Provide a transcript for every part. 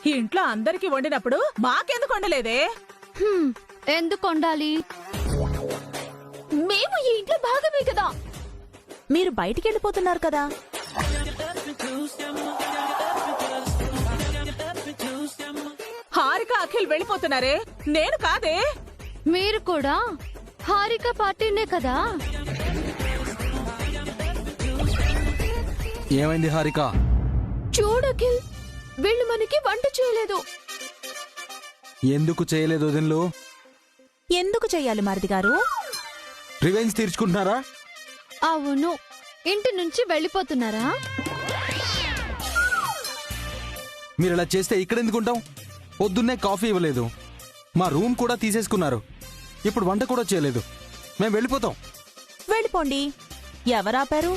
ఈ ఇంట్లో అందరికి వండినప్పుడు మాకెందుకు వండలేదే? ఎందుకు వండాలి? మేము ఈ ఇంట్లో భాగమే కదా. మీరు బయటికి వెళ్ళిపోతున్నారు కదా. హారిక అఖిల్ వెళ్ళిపోతున్నారే, నేను కాదే. మీరు కూడా హారిక పార్టీనే కదా. ఏమైంది హారిక? చూడు అఖిల్, వీళ్ళు మనకి వంట చేయలేదు. ఎందుకు చేయలేదు వదినలు? ఎందుకు చెయ్యాలి మరిది గారు? రివెంజ్ తీర్చుకుంటున్నారా? అవును. ఇంటి నుంచి వెళ్ళిపోతున్నారా? మీరు ఇలా చేస్తే ఇక్కడ ఎందుకుంటాం? పొద్దున్నే కాఫీ ఇవ్వలేదు, మా రూమ్ కూడా తీసేసుకున్నారు, ఇప్పుడు వంట కూడా చేయలేదు. మేము వెళ్ళిపోతాం. వెళ్ళిపోండి. ఎవరాపారు?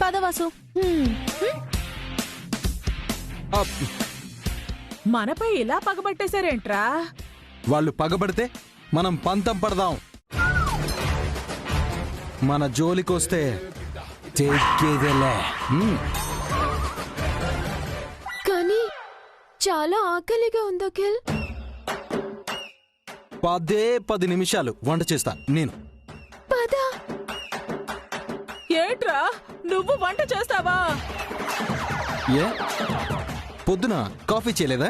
పదవాసు. మనపై ఇలా పగబట్టేశారేంట్రా? వాళ్ళు పగబడితే మనం పంతం పడదాం. మన జోలికొస్తే కానీ చాలా ఆకలిగా ఉంది అఖిల్. 10 నిమిషాలు వంట చేస్తా నేను. పద. ఏంట్రా నువ్వు వంట చేస్తావా? ఏ పొద్దున కాఫీ చేయలేదా?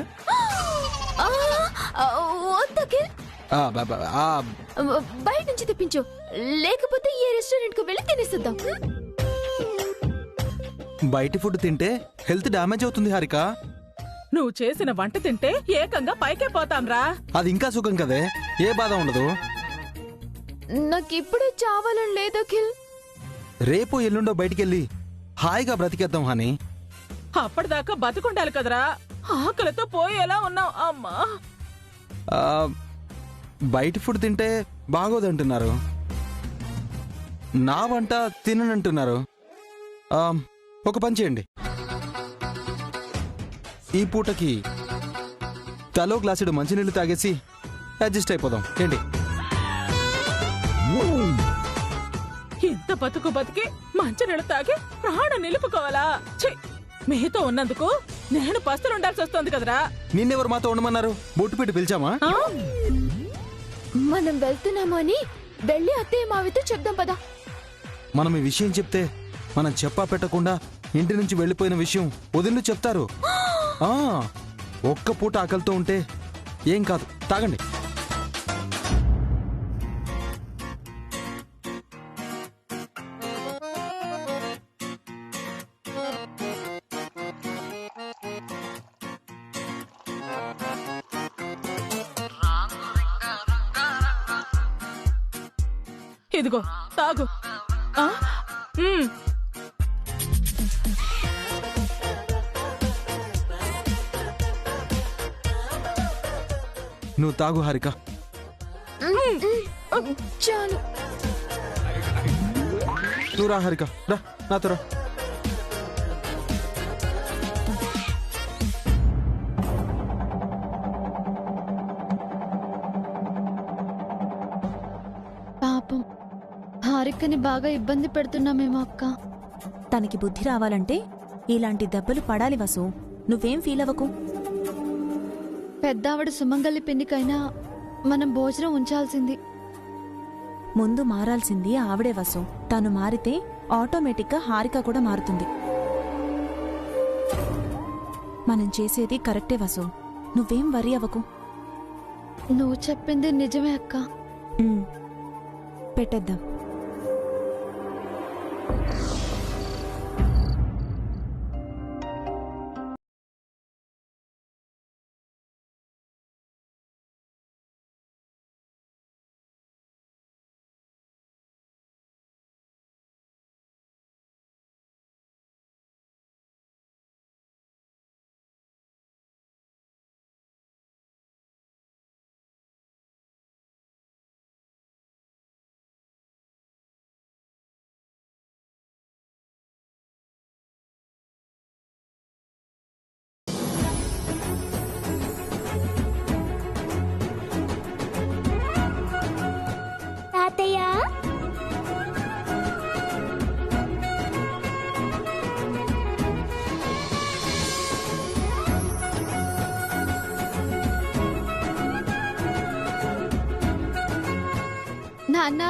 వద్దు అఖిల్, బయట నుంచి తెప్పించు, లేకపోతే ఏ రెస్టారెంట్ కు వెళ్ళి తినేస్తుందాం. బయటి ఫుడ్ తింటే హెల్త్ డ్యామేజ్ అవుతుంది హారిక. నువ్వు చేసిన వంట తింటే ఏకంగా పైకే పోతాంరా. అది ఇంకా సుఖం కదే, ఏ బాధ ఉండదు. నాకిప్పుడే చావాలని లేదు అఖిల్. రేపు ఎల్లుండో బయటికెళ్ళి హాయిగా బ్రతికేద్దాం హాని. అప్పటిదాకా బతుకుండాలి కదరా. ఆకలితో పోయేలా ఉన్నావు. అమ్మా, బయటి ఫుడ్ తింటే బాగోదంటున్నారు, నా వంట తిననంటున్నారు. ఒక పని చేయండి, ఈ పూటకి తలో గ్లాసుడు మంచినీళ్ళు తాగేసి అడ్జస్ట్ అయిపోదాం ఏంటి? ఇంత బతుకు బతికి మంచినీళ్ళు తాగి ప్రాణం నిలుపుకోవాలా? ఛీ, మీతో ఉన్నందుకు నేను పస్తులు ఉండాల్సి వస్తుంది కదరా. నిన్నెవరు మాతో ఉండమన్నారు? బొట్టు పెట్టి పిలిచామా? మనం వెళ్తున్నాము అని వెళ్ళి అత్తయ్య మావితో చెప్దాం పదా. మనం ఈ విషయం చెప్తే మనం చెప్పా పెట్టకుండా ఇంటి నుంచి వెళ్ళిపోయిన విషయం వదిలి చెప్తారు. ఒక్క పూట ఆకలితో ఉంటే ఏం కాదు, తాగండి. ఇదిగో తాగు. నువ్వు తాగు హారిక. చాలు. నువ్వు రా హారిక, రా నాతో రా. పాపం హారికని బాగా ఇబ్బంది పెడుతున్నామేమో అక్క. తనకి బుద్ధి రావాలంటే ఇలాంటి దెబ్బలు పడాలి వసు. నువ్వేం ఫీల్ అవ్వకు. పెద్దావిడ సుమంగలి పిన్నికైనా మనం భోజనం ఉంచాల్సింది. ముందు మారాల్సింది ఆవిడే వసు. తను మారితే ఆటోమేటిక్గా హారిక కూడా మారుతుంది. మనం చేసేది కరెక్టే వసు, నువ్వేం వరి అవ్వకు. నువ్వు చెప్పింది నిజమే అక్క. పెట్టేద్దాం. నాన్నా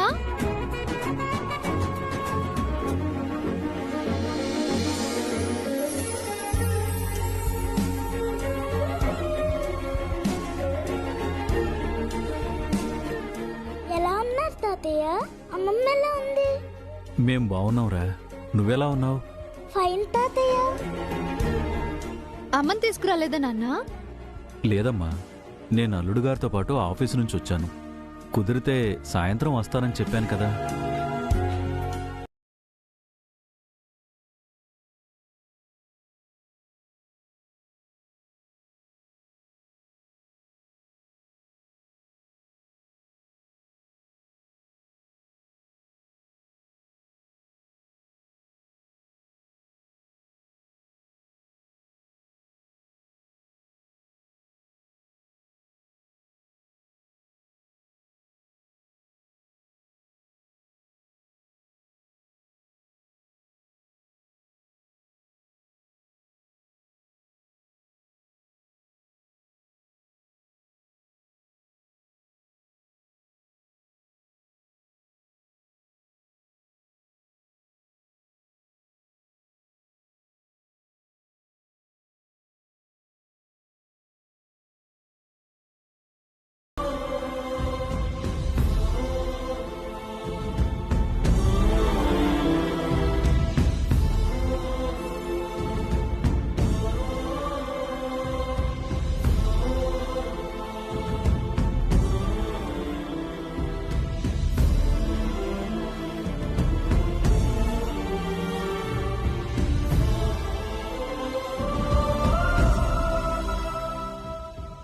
ఎలా ఉన్నారు తాతయ్య? అమ్మమ్మ ఎలా ఉంది? మేం బాగున్నావురా, నువ్వెలా ఉన్నావు? ఫైన్ తాతయ్య. అమ్మని తీసుకురాలేదా నాన్నా? లేదమ్మా, నేను అల్లుడు గారితో పాటు ఆఫీసు నుంచి వచ్చాను. కుదిరితే సాయంత్రం వస్తానని చెప్పాను కదా.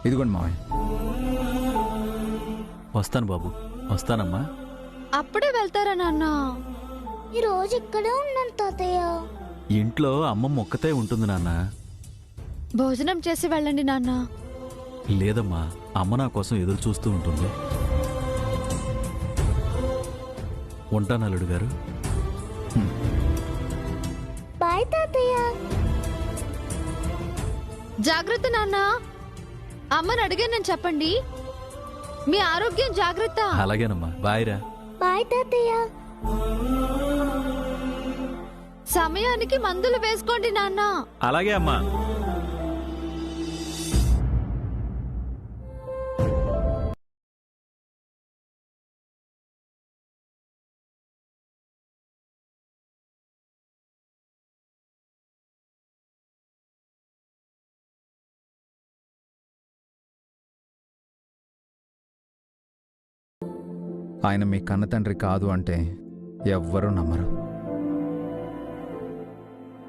ఇదిగోండి మావయ్య. వస్తాను బాబు, వస్తానమ్మా. అప్పుడే వెళ్తారా నాన్న? ఈ రోజు ఇక్కడే ఉన్నాను తాతయ్య. ఇంట్లో అమ్మమ్మ ఒక్కతే ఉంటుంది నాన్న. భోజనం చేసి వెళ్ళండి నాన్న. లేదమ్మా, అమ్మ నా కోసం ఎదురు చూస్తూ ఉంటుంది. ఉంటాను అల్లుడు గారు. బాయ్ తాతయ్య. జాగ్రత్త నాన్న. అమ్మని అడిగానని చెప్పండి. మీ ఆరోగ్యం జాగ్రత్త. అలాగేనమ్మా, బాయ్రా. బాయ్ తాతయ్య. సమయానికి మందులు వేసుకోండి నాన్న. అలాగే అమ్మా. ఆయన మీ కన్న తండ్రి కాదు అంటే ఎవ్వరూ నమ్మరు.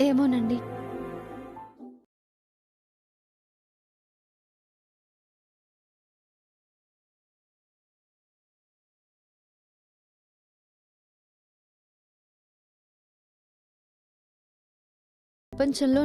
ఏమోనండి. ప్రపంచంలో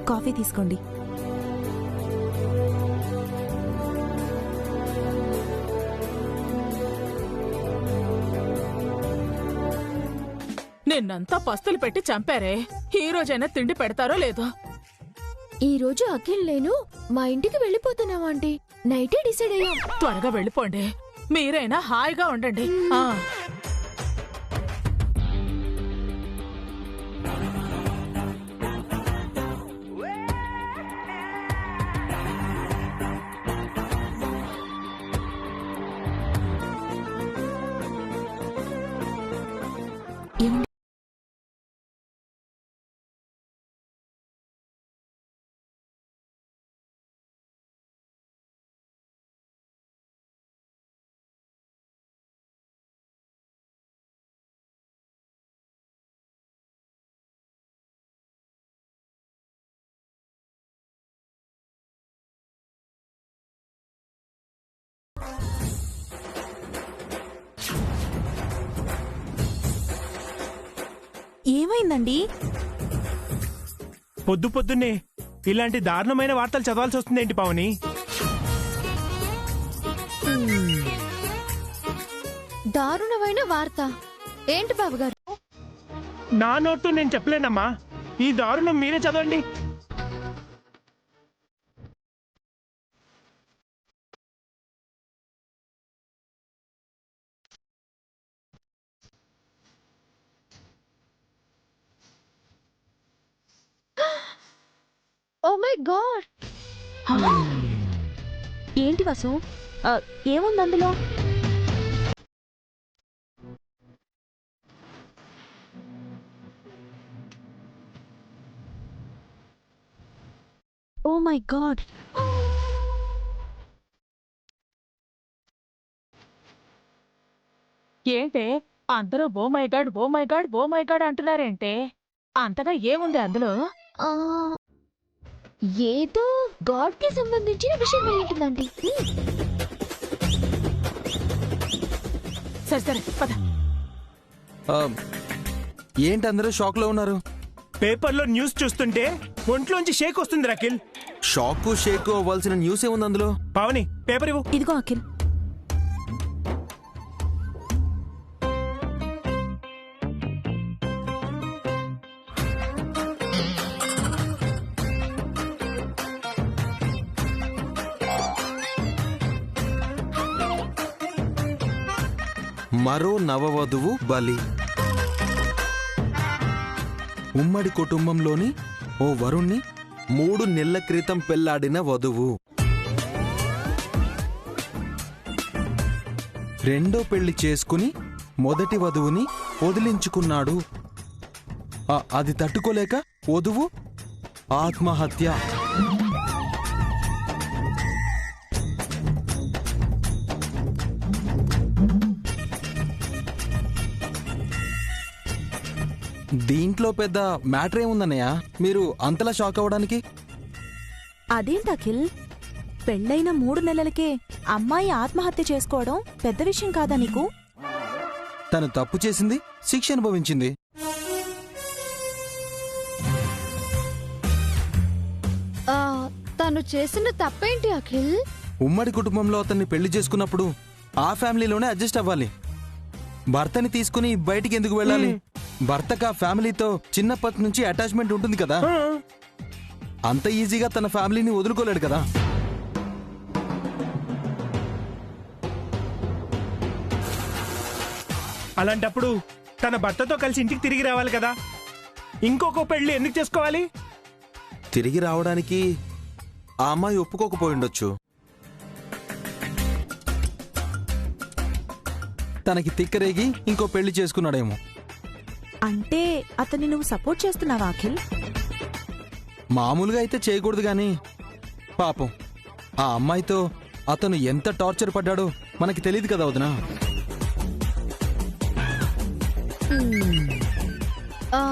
కాఫీ తీసుకోండి. నిన్నంతా పస్తులు పెట్టి చంపారే, ఈ రోజైనా తిండి పెడతారో లేదో. ఈ రోజు అఖిల్ నేను మా ఇంటికి వెళ్ళిపోతున్నావా ఆంటీ? నైటే డిసైడ్ అయ్యాం. త్వరగా వెళ్ళిపోండి, మీరైనా హాయిగా ఉండండి. ఆ ఏమైందండి? పొద్దు పొద్దున్నే ఇలాంటి దారుణమైన వార్తలు చదవాల్సి వస్తుందేంటి పావని? దారుణమైన వార్త ఏంటి బాబుగారు? నా నోట్తో నేను చెప్పలేనమ్మా. ఈ దారుణం మీరే చదవండి. Oh my God! ఏంటి వసు? ఏముంది అందులో? Oh my God! ఏంటే అందరూ బో మై గాడ్ బో మై గాడ్ బో మై గాడ్ అంటున్నారేంటే? అంతగా ఏముంది అందులో? ఆ, ఏదో గాడ్ కి సంబంధించిన విషయం ఏంటిదండి? సరే సరే పద. ఆ, ఏంటి అందరూ షాక్ లో ఉన్నారు? పేపర్లో న్యూస్ చూస్తుంటే ఒంట్లోంచి షేక్ వస్తుంది అఖిల్. షాక్ షేక్ అవ్వాల్సిన న్యూస్ ఏముంది అందులో? పావని పేపర్ ఇవ్వు. ఇదిగో అఖిల్. మరో నవవధువు బలి. ఉమ్మడి కుటుంబంలోని ఓ వరుణ్ణి 3 నెలల క్రితం పెళ్లాడిన వధువు రెండో పెళ్లి చేసుకుని మొదటి వధువుని వదిలించుకున్నాడు. అది తట్టుకోలేక వధువు ఆత్మహత్య. దీంట్లో పెద్ద మ్యాటర్ ఏముందన్నయ్య మీరు అంతలా షాక్ అవ్వడానికి? అదేంటి అఖిల్? పెళ్ళైన 3 నెలలకే అమ్మాయి ఆత్మహత్య చేసుకోవడం పెద్ద విషయం కాదా నీకు? తను తప్పు చేసింది, శిక్ష అనుభవించింది. ఆ, తను చేసిన తప్పేంటి అఖిల్? ఉమ్మడి కుటుంబంలో అతన్ని పెళ్లి చేసుకున్నప్పుడు ఆ ఫ్యామిలీలోనే అడ్జస్ట్ అవ్వాలి. భర్తని తీసుకుని బయటికి ఎందుకు వెళ్ళాలి? భర్తకు ఆ ఫ్యామిలీతో చిన్నప్పటి నుంచి అటాచ్మెంట్ ఉంటుంది కదా. అంత ఈజీగా తన ఫ్యామిలీని వదులుకోలేడు కదా. అలాంటప్పుడు తన భర్తతో కలిసి ఇంటికి తిరిగి రావాలి కదా. ఇంకొక పెళ్లి ఎందుకు చేసుకోవాలి? తిరిగి రావడానికి ఆ అమ్మాయి ఒప్పుకోకపోయిండొచ్చు. తనకి తిక్కరేగి ఇంకో పెళ్లి చేసుకున్నాడేమో. అంటే అతన్ని నువ్వు సపోర్ట్ చేస్తున్నావా అఖిల్? మామూలుగా అయితే చేయకూడదు గాని పాపం ఆ అమ్మాయితో అతను ఎంత టార్చర్ పడ్డాడో మనకి తెలియదు కదా వదినా. ఆ,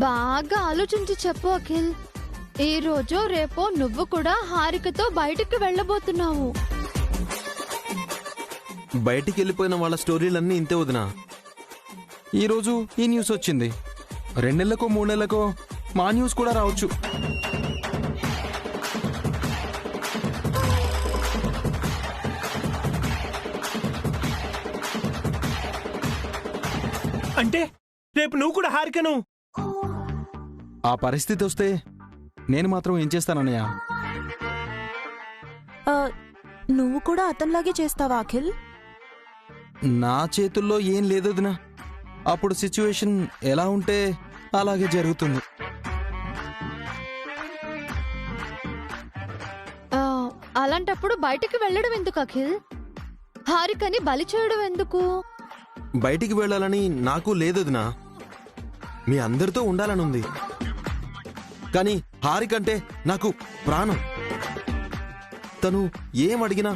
బాగా ఆలోచించి చెప్పు అఖిల్. ఈ రోజు రేపో నువ్వు కూడా హారికతో బయటికి వెళ్ళబోతున్నావు. బయటికి వెళ్ళిపోయిన వాళ్ళ స్టోరీలన్నీ ఇంతే వదినా. ఈరోజు ఈ న్యూస్ వచ్చింది, 2 నెలలకో 3 నెలలకో మా న్యూస్ కూడా రావచ్చు. అంటే రేపు నువ్వు కూడా హారికను? ఆ పరిస్థితి వస్తే నేను మాత్రం ఏం చేస్తానన్నయ్య? నువ్వు కూడా అతనిలాగే చేస్తావా అఖిల్? నా చేతుల్లో ఏం లేదు వదినా. అప్పుడు సిచ్యువేషన్ ఎలా ఉంటే అలాగే జరుగుతుంది. ఆ, అలాంటప్పుడు బయటికి వెళ్ళడం ఎందుకు అఖిల్? హారికని బలి చేయడం ఎందుకు? బయటికి వెళ్ళాలని నాకు లేదు వదినా. మీ అందరితో ఉండాలనుంది. కానీ హారికంటే నాకు ప్రాణం. తను ఏం అడిగినా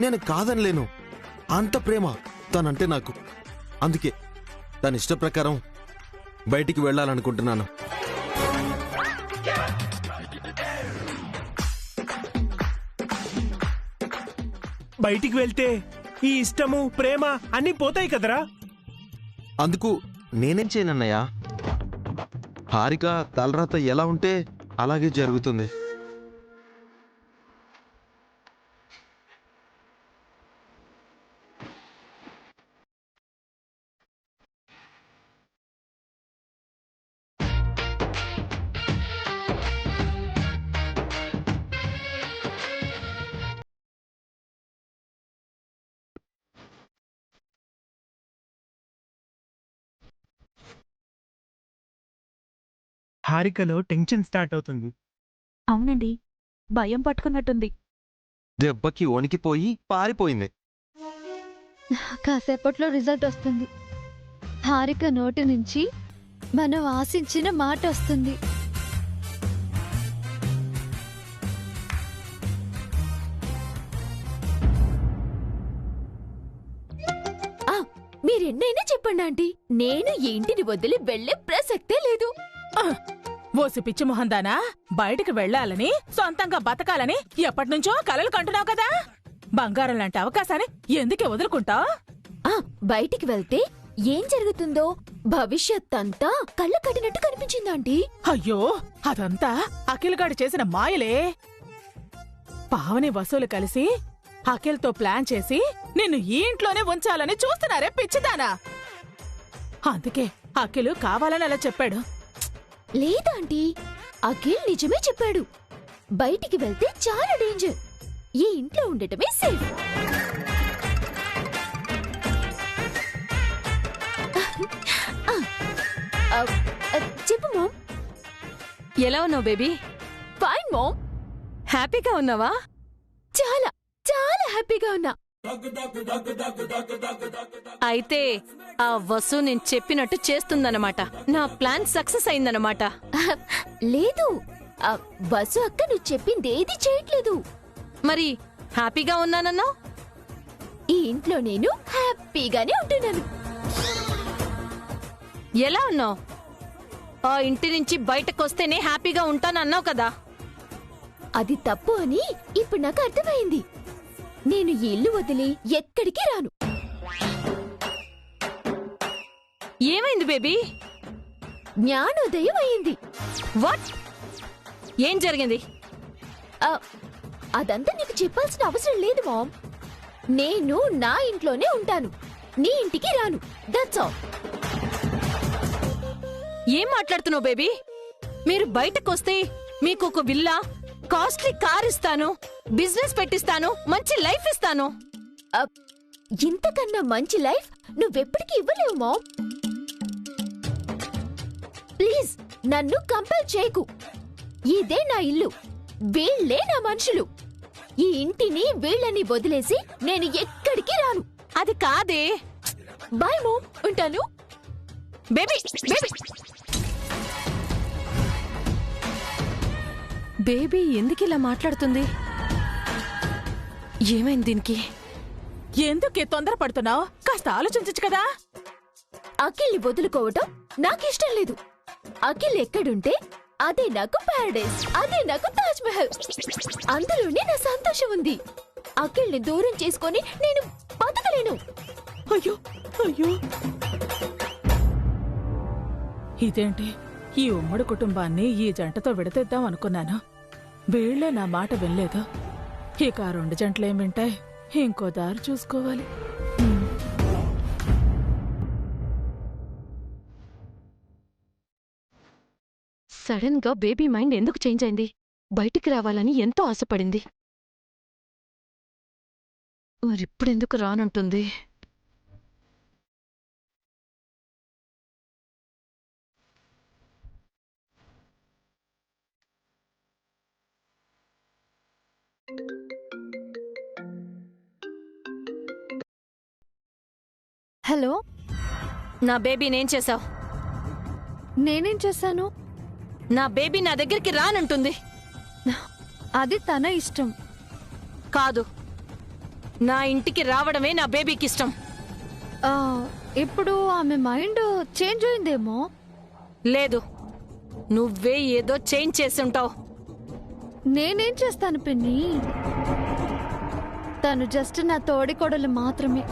నేను కాదనలేను. అంత ప్రేమ తనంటే నాకు. అందుకే తన ఇష్ట ప్రకారం బయటికి వెళ్ళాలనుకుంటున్నాను. బయటికి వెళ్తే ఈ ఇష్టము ప్రేమ అన్నీ పోతాయి కదరా. అందుకు నేనేం చేయనన్నయ్యా? హారిక తలరాత ఎలా ఉంటే అలాగే జరుగుతుంది. హారికలో టెన్షన్ స్టార్ట్ అవుతుంది. అవునండి, భయం పట్టుకున్నట్టుంది. దెబ్బకి వణికిపోయి పారిపోయింది. కాసేపట్లో రిజల్ట్ వస్తుంది. హారిక నోటి నుంచి మనం ఆశించిన మాట వస్తుంది. మీరెన్నైనా చెప్పండి ఆంటీ, నేను ఈ ఇంటిని వదిలి వెళ్లే ప్రసక్తే లేదు. ఓసి పిచ్చి మొహందానా, బయటికి వెళ్ళాలని సొంతంగా బతకాలని ఎప్పటినుంచో కలలు కంటున్నావు కదా. బంగారం లాంటి అవకాశాన్ని ఎందుకే వదులుకుంటావు? బయటికి వెళ్తే ఏం జరుగుతుందో భవిష్యత్ అంతా కళ్ళ కట్టినట్టు కనిపించిందాంటీ. అయ్యో, అదంతా అఖిల్గాడు చేసిన మాయలే. పావని వసూలు కలిసి అఖిల్తో ప్లాన్ చేసి నిన్ను ఈ ఇంట్లోనే ఉంచాలని చూస్తున్నారే పిచ్చిదానా. అందుకే అఖిల్ కావాలని అలా చెప్పాడు. లేదాంటీ, అఖిల్ నిజమే చెప్పాడు. బయటికి వెళ్తే చాలా డేంజర్, ఈ ఇంట్లో ఉండటమే సేఫ్. చెప్పు మామ్. ఎలా ఉన్నావు బేబీ? Fine ma'am. హ్యాపీగా ఉన్నావా? చాలా చాలా హ్యాపీగా ఉన్నా. అయితే ఆ వసు నేను చెప్పినట్టు చేస్తుందన్నమాట. నా ప్లాన్ సక్సెస్ అయిందన్నమాట. లేదు, వసు అక్క నువ్వు చెప్పిందేది చేయట్లేదు. మరి హ్యాపీగా ఉన్నానన్నావు? ఈ ఇంట్లో నేను హ్యాపీగానే ఉంటున్నాను. ఎలా ఉన్నావు? ఆ ఇంటి నుంచి బయటకొస్తేనే హ్యాపీగా ఉంటానన్నావు కదా. అది తప్పు అని ఇప్పుడు నాకు అర్థమైంది. నేను ఈ ఇల్లు వదిలి ఎక్కడికి రాను. ఏమైంది బేబీ? జ్ఞానోదయం అయింది. వాట్? ఏం జరిగింది? అదంతా నీకు చెప్పాల్సిన అవసరం లేదు మామ్. నేను నా ఇంట్లోనే ఉంటాను, నీ ఇంటికి రాను. That's all. ఏం మాట్లాడుతున్నావు బేబీ? మీరు బయటకొస్తే మీకు ఒక విల్లా, కాస్ట్లీ కార్ ఇస్తాను, బిజినెస్ పెట్టిస్తాను, మంచి లైఫ్ ఇస్తాను. ఇంతకన్నా మంచి లైఫ్ నువ్వెప్పటికీ ఇవ్వలేవు మామ్. ప్లీజ్ నన్ను కంపేర్ చేయకు. ఇదే నా ఇల్లు, వీళ్లే నా మనుషులు. ఈ ఇంటిని వీళ్ళని వదిలేసి నేను ఎక్కడికి రాను. అది కాదే. బాయ్ మామ్, ఉంటాను. బేబీ బేబీ బేబీ ఎందుకు ఇలా మాట్లాడుతుంది? ఏమైంది దీనికి? ఎందుకే తొందరపడుతున్నావు? కాస్త ఆలోచించచ్చు కదా. అఖిల్ని వదులుకోవటం నాకిష్టం లేదు. అఖిల్ ఎక్కడుంటే అదే నాకు ప్యారడైజ్, అదే నాకు తాజ్ మహల్. అందులోనే నా సంతోషం ఉంది. అఖిల్ని దూరం చేసుకొని నేను బతకలేను. అయ్యో అయ్యో, ఇదేంటి? ఈ ఉమ్మడి కుటుంబాన్ని ఈ జంటతో విడతీద్దాం అనుకున్నాను. వీళ్లే నా మాట వినలేదు. ఇక ఆ రెండు జంటలేం వింటాయి? ఇంకో దారి చూసుకోవాలి. సడన్ గా బేబీ మైండ్ ఎందుకు చేంజ్ అయింది? బయటికి రావాలని ఎంతో ఆశపడింది, మరిప్పుడెందుకు రానంటుంది? హలో, నా బేబీనేం చేశావు? నేనేం చేశాను? నా బేబీ నా దగ్గరికి రానంటుంది. అది తన ఇష్టం. కాదు, నా ఇంటికి రావడమే నా బేబీకి ఇష్టం. ఇప్పుడు ఆమె మైండ్ చేంజ్ అయిందేమో. లేదు, నువ్వే ఏదో చేంజ్ చేసుంటావు. నేనేం చేస్తాను పిన్ని? తను జస్ట్ నా తోడికోడలు మాత్రమే.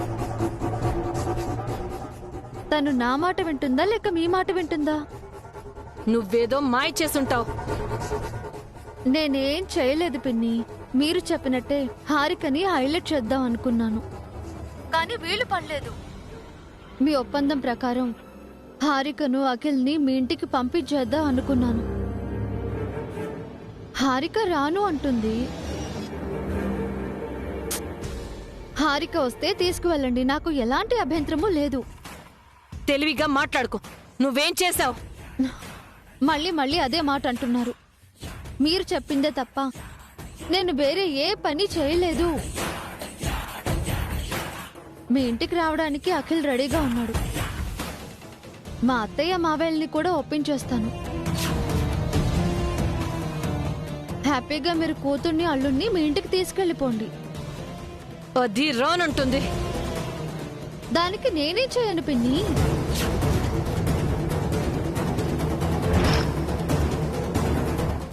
తను నా మాట వింటుందా లేక మీ మాట వింటుందా? నువ్వేదో మాయ చేసుంటావు. నేనేం చేయలేదు పిన్ని. మీరు చెప్పినట్టే హారికని హైలైట్ చేద్దాం అనుకున్నాను, కానీ వీలు పడలేదు. మీ ఒప్పందం ప్రకారం హారికను అఖిల్ని మీ ఇంటికి పంపించేద్దాం అనుకున్నాను. హారిక రాను అంటుంది. హారిక వస్తే తీసుకువెళ్ళండి, నాకు ఎలాంటి అభ్యంతరమూ లేదు. తెలివిగా మాట్లాడుకో. నువ్వేం చేశావు? మళ్ళీ మళ్ళీ అదే మాట అంటున్నారు. మీరు చెప్పిందే తప్ప నేను వేరే ఏ పని చేయలేదు. మీ ఇంటికి రావడానికి అఖిల్ రెడీగా ఉన్నాడు. మా అత్తయ్య మావయ్యల్ని కూడా ఒప్పించేస్తాను. హ్యాపీగా మీరు కూతుర్ని అల్లుణ్ణి మీ ఇంటికి తీసుకెళ్ళిపోండి. అది రానంటుంది. దానికి నేనేం చేయను పిన్ని.